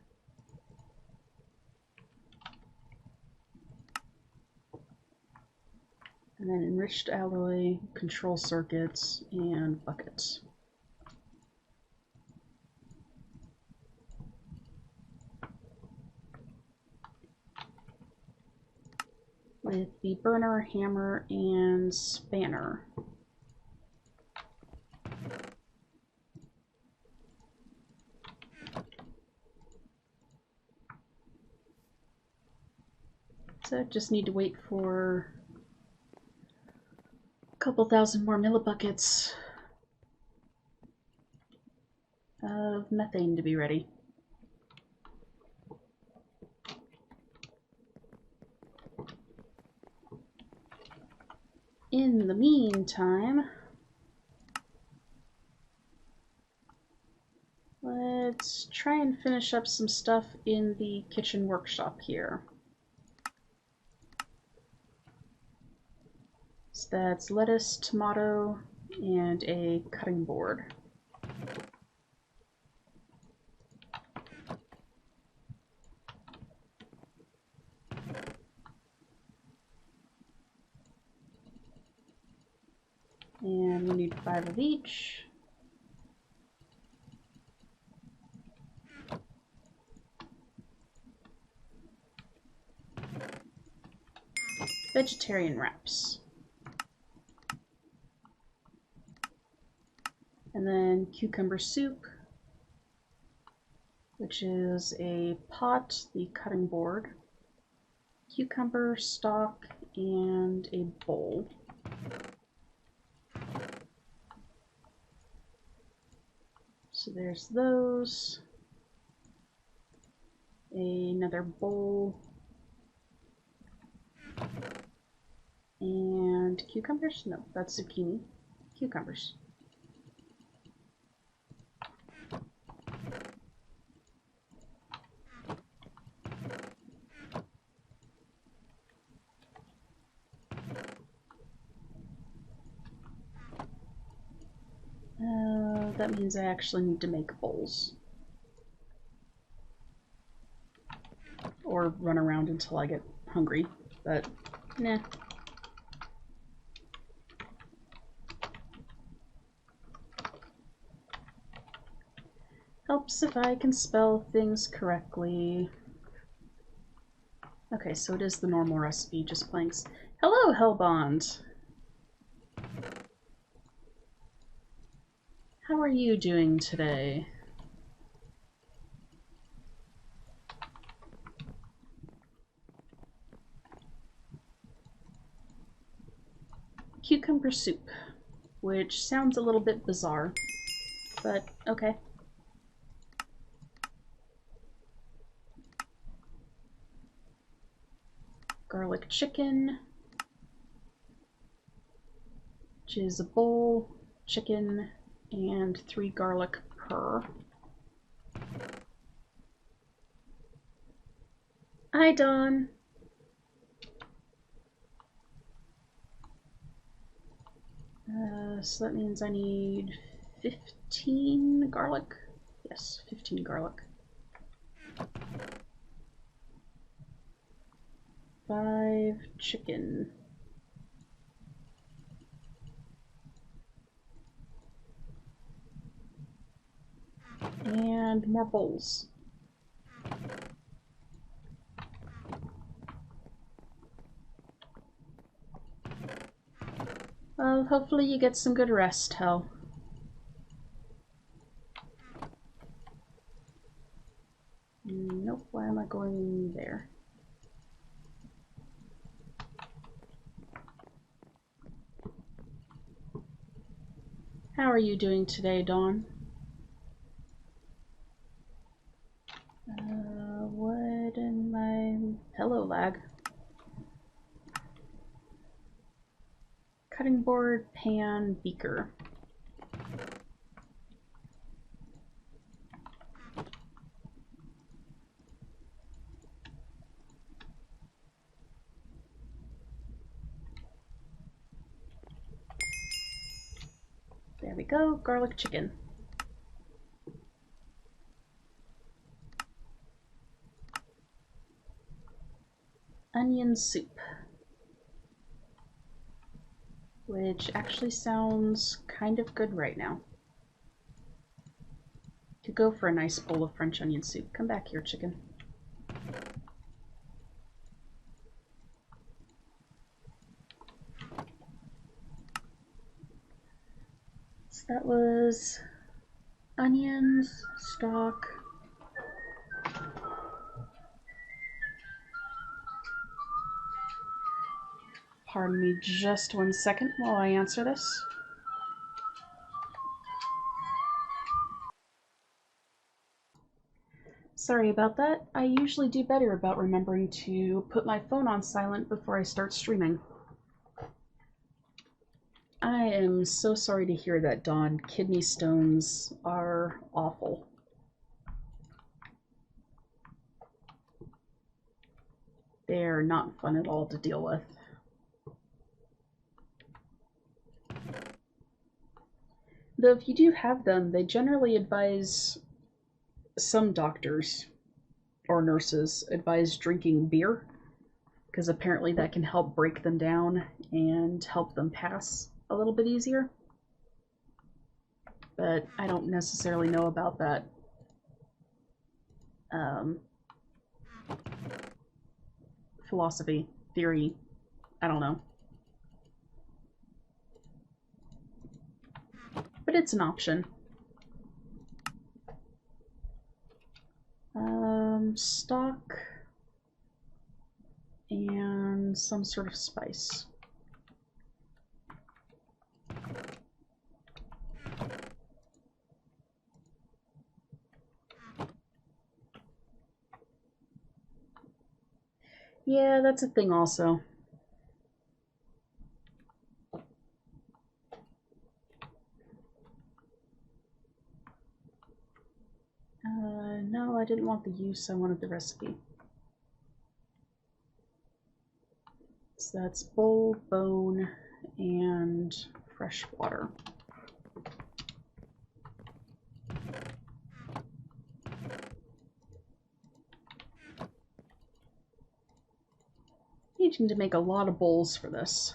S1: And then enriched alloy, control circuits, and buckets. With the burner, hammer, and spanner. So I just need to wait for a couple thousand more millibuckets of methane to be ready. In the meantime, let's try and finish up some stuff in the kitchen workshop here. So that's lettuce, tomato, and a cutting board. And we need 5 of each. Vegetarian wraps. And then cucumber soup, which is a pot, the cutting board, cucumber stock, and a bowl. So there's those. Another bowl. And cucumbers? No, that's zucchini. Cucumbers. That means I actually need to make bowls. Or run around until I get hungry, but nah. Helps if I can spell things correctly. Okay, so it is the normal recipe, just planks. Hello, Hellbond! How are you doing today? Cucumber soup, which sounds a little bit bizarre, but okay. Garlic chicken. which is a bowl, chicken, and 3 garlic per. Hi, Dawn. So that means I need 15 garlic. Yes, 15 garlic. 5 chicken. And more bowls. Well, hopefully you get some good rest, Hel. Nope, why am I going there? How are you doing today, Dawn? What in my... Hello, lag. Cutting board, pan, beaker. There we go, garlic chicken. Onion soup. Which actually sounds kind of good right now. Could go for a nice bowl of French onion soup. Come back here, chicken. So that was onions, stock, pardon me just 1 second while I answer this. Sorry about that. I usually do better about remembering to put my phone on silent before I start streaming. I am so sorry to hear that, Dawn. Kidney stones are awful. They're not fun at all to deal with. Though if you do have them, they generally advise, some doctors or nurses advise drinking beer, because apparently that can help break them down and help them pass a little bit easier. But I don't necessarily know about that philosophy, theory, I don't know. But it's an option. Stock and some sort of spice. Yeah, that's a thing also. No, I didn't want the use, I wanted the recipe. So that's bowl, bone, and fresh water. Needing to make a lot of bowls for this.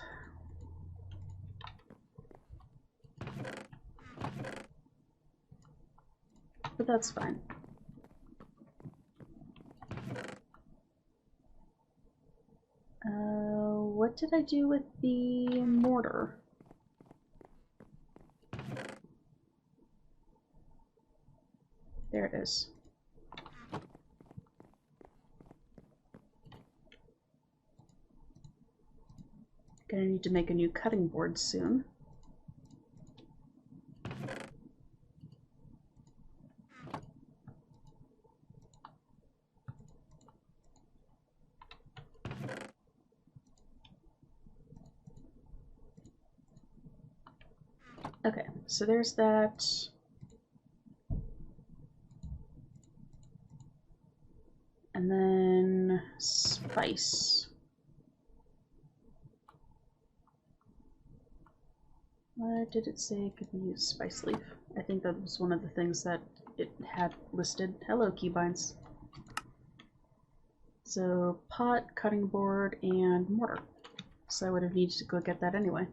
S1: But that's fine. What did I do with the mortar? There it is. Gonna need to make a new cutting board soon. Okay, so there's that. And then spice. What did it say could we use spice leaf? I think that was one of the things that it had listed. Hello, keybinds. So pot, cutting board, and mortar. So I would have needed to go get that anyway.